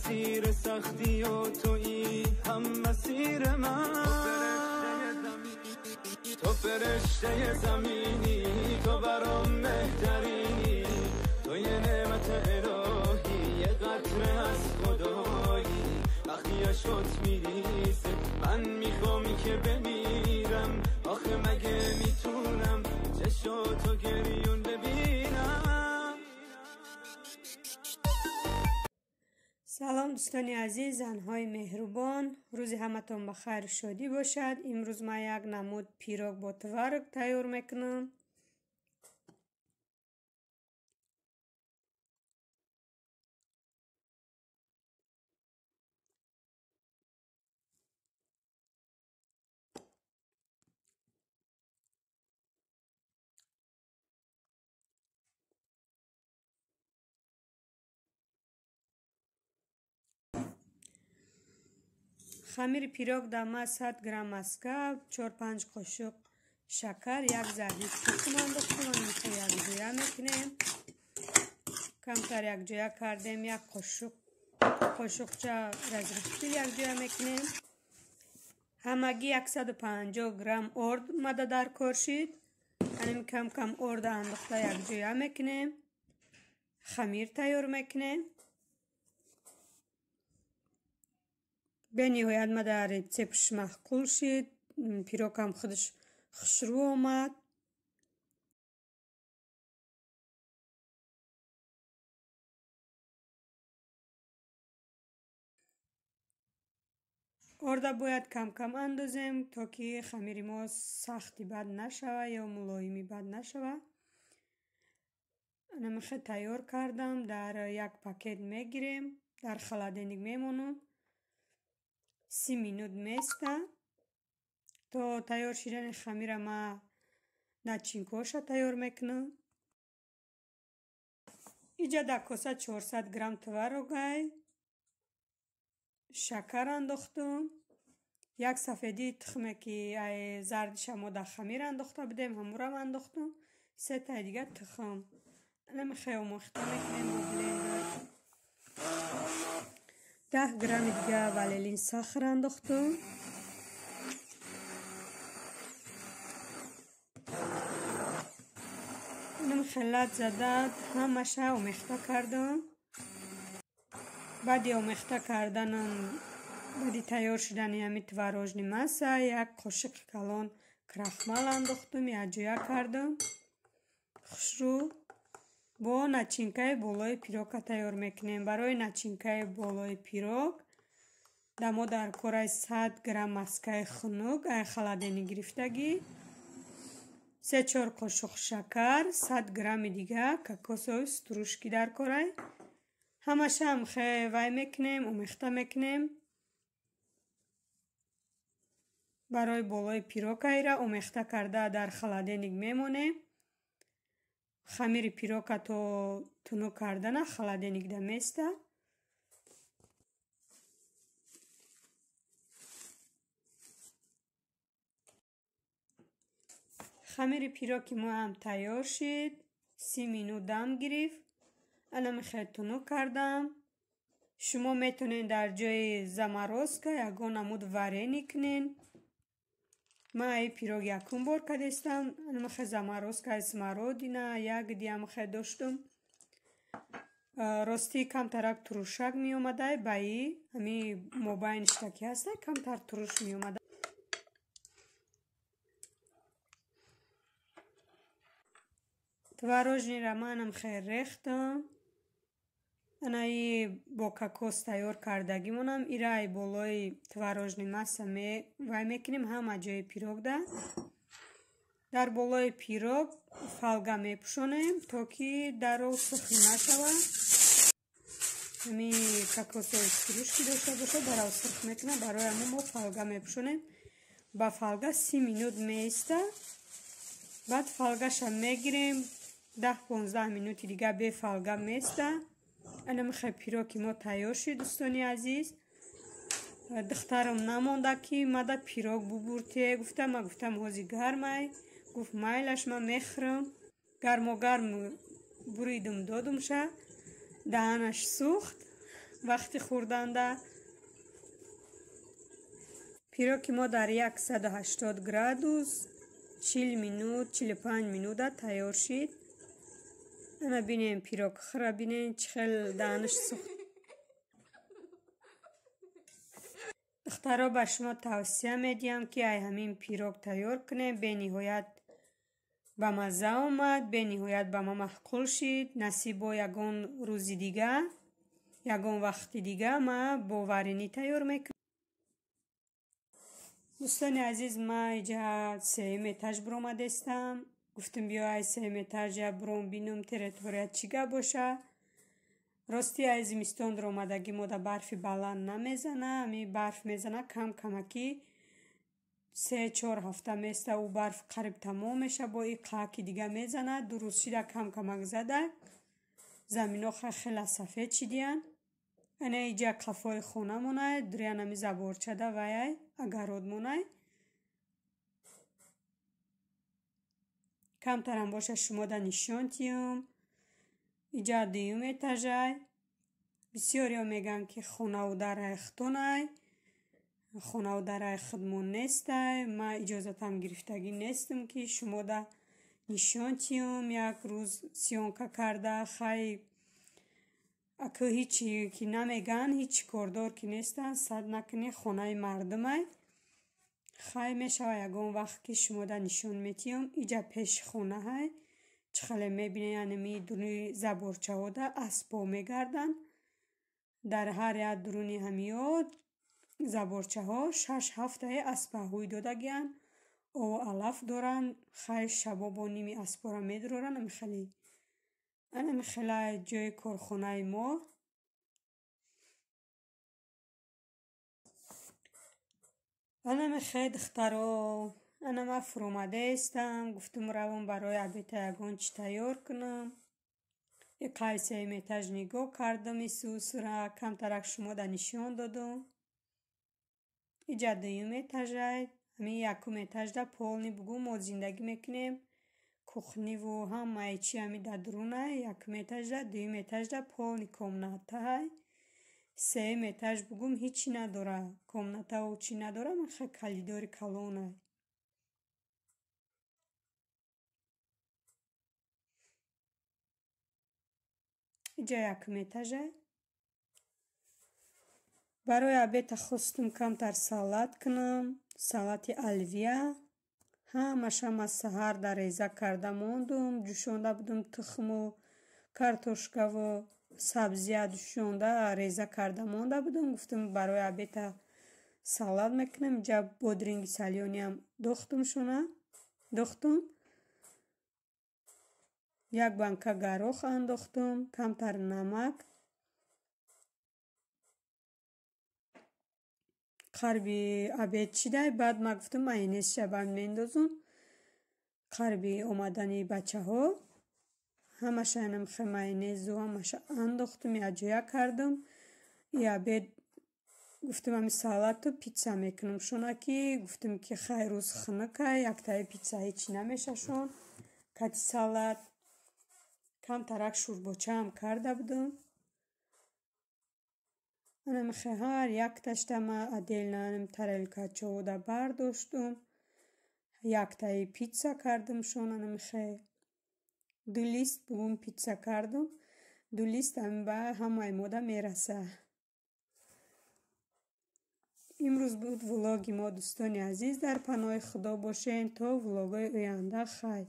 مسیر سختی و تویی هم مسیر من تو فرشته زمینی تو برام بهترینی تو یه نعمت الهی یه قطره از خدایی وقتی اشکات میریزه من میخوام که بمیرم آخه مگه میتونم چشاتو گریون ببینم. سلام دوستان عزیز، زنهای مهربان، روزی همتون بخیر و شادی باشد. امروز ما یک نمود پیروگ با تورگ تیار میکنم. خمیر پیروگ دما 100 گرم مسکه، 4-5 قاشق شکر، یک ذره تخم انداختم. یک جویا میکنیم. کمتر یک جویا کردیم. یک قاشقچه رزرختی یک جویا میکنیم. همگی 150 گرم ارد مده در کارشید. اینم کم کم ارد انداخته یک جویا میکنیم. خمیر تیار میکنیم. به نهایت ما در رسیپش معقول شد. پیروگ هم خودش خوشرو آمد. ارده باید کم کم اندازیم تا که خمیر ما سختی بد نشوه یا ملایمی بد نشوه. نمیخه تیار کردم. در یک پاکت میگیریم. در خلادنیگ میمونم. 30 مینوت میسته. تا تیار شدن خمیر ما نچینکاش تیار میکنم. اینجا در کاسه 400 گرم تورگ شکر انداختم. یک سفیدی تخمه که زردش ما در خمیر انداخته بودیم همون رو انداختم. 3 تا دیگه تخم نمیخواه مخته میکنیم با بلندر. 10 گرم دیگه وللین سخر انداختم. خلط زده همشه آمیخته کردم. بعد آمیخته کردنم بعد تیار شدن همی تورج مسه یک قاشق کلان کرخمل انداختم. یک جویا کردم. خوشرو با نچینکه بالای پیروگ تیار میکنیم. برای نچینکه بالای پیروگ دما در کره 100 گرم مسکه خنک خلادنی گرفتگی، 3-4 قاشق شکر، 100 گرم دیگه کاکائو ترشکی در کره همش هم وای میکنیم آمیخته میکنیم. برای بالای پیروگ ایره آمیخته کرده در خلادنیگ میمونه. خمیر پیروگ تو تنو کردن خلادنیگ ده میسته. خمیر پیروگ ما هم تیار شد. 30 مینوت دم گرفت. الان میخواد تنو کردم. شما میتونین در جای زمروسکا یگان عمود وارینی کنین. من ای پیروگ یکم بار کردستم. الان میخواد زمروسکا اسمارودی نه یک دیگه میخواد داشتم. راستی کم ترک تروشک می اومده. بایی همی موباین اشتکی هسته کم تر تروش می اومده. تورج را منم خیر ریختم. اینایی با کاکاو تیار کردگی مونم. ایره ای بالای تورج مسه وای میکنیم همه جای پیروگ ده. در بالای پیروگ فالگا میپوشونیم تا که در رو سخت نشوه. همی کاکاو ترشکی داشته باشه در رو سخت میکنه. برای همون ما فالگا میپوشونیم. با فالگا 30 مینوت میسته. بعد فالگاش هم میگیریم. 10-15 مینوت دیگه به فالگا میسته. انا میخوای پیروگ ما تیار شد دوستانی عزیز. دخترم نمانده که مده پیروگ ببورته. گفتم هازی گرمه. گفت مایلش من میخرم. گرم بریدم دادم شه. دهنش سوخت. вақти хӯрданда пироги мо дар 180 градус 40 минут 45 минута тайёр шид. ана бинем пирог хира бинем чӣ хел даънаш сухт. духтаро ба шумо тавсия медиҳам ки ай ҳамин пирог тайёр кунем. бениҳоят ба мазза омад, бениҳоят ба ма маъқул шид. насибо ягон рӯзи дига, ягон вақти дига ма бо варенӣ тайёр мекунам. дӯстони азиз, ма иҷа сеюм этаж биромадестам. гуфтам биё ай сеюм этажа биром бинум территория чӣ гап боша. рости ай зимистон биромадагӣ мода барфи баланд намезана. ами барф мезана кам камакӣ 3-4 ҳафта места ӯ барф қариб тамом меша. бо и қаҳки дига мезана. 2 рӯз шида кам камак зада. замино хела сафед шидиян. ана иҷа қафои хона монай, дурян ами заборчада ваяй агарод монай. камтарам боша шумода нишон тиюм. иҷа дуюм этажай. бисёриё меган ки хонаву дарай хтонай, хонаву дарай хидмон нестай. ма иҷозатам гирифтагӣ нестам ки шумода нишон тиюм. як рӯз сиёнка карда хай аку ҳичи ки намеган, ҳичи кордор ки нестан, сад накунӣ хонаи мардумай. хай мешава ягон вақт ки шумода нишон метиюм. иҷа пеши хонаҳай чӣ хеле мебинед анами дуруни заборчаҳода аспо мегардан. дар ҳар як дуруни ҳамиё заборчаҳо 6-7 аспаҳои додагиян. ову алаф доранд. хай шабобо ними аспора медуроранд. анами хела ҷои корхонаи мо. анами хай духтаро, ана ма фуромадаестам. гуфтам равам барои абета ягон чӣ тайёр кунам. и қай сеюм этаж нигоҳ кардам. исусра камтарак шумода нишон додум. иҷа дуюм этажай. ҳамин якум этажда полни бугум мо зиндагӣ мекунем. кухниву ҳамаи чи ами дар дурунай. якум этажда, дуюм этажда полни комнатаҳай. сеюм этаж бугум ҳичи надора. комнатаву чӣ надора. махе калидори калонай. иҷа якум этажай. барои абета хостум камтар салат кунам. салати алвия. ҳамашам аз саҳар дар реза карда мондум. ҷӯшонда будум тухму картошкаву сабзия ҷӯшонда реза карда монда будум. гуфтам барои абета салат мекунам. иҷа бодринги салёниам дохтум. як банка гарох андохтум. камтар намак. қарби абед шидай. баъд ма гуфтам майонезша бам мендозум. қарби омадани бачаҳо ҳамашанам хе майонезу ҳамаша андохтум. якҷоя кардум. и абед гуфтам ами салату питса мекунам шонаки. гуфтам ки хай рӯз хунукай яктаи питса ҳичи намешашон. кати салат камтарак шӯрбочаам карда будум. анами хе ҳар якташта ма отдельно тарелка чоҳода бардоштум. яктаи питса кардумшон. анами хе 2 лист бугум питса кардум. 2 лист ами ба ҳамаи мода мераса. имрӯз буд влоги мо. дӯстони азиз, дар паноҳи худо бошен. то влогҳои оянда. хай.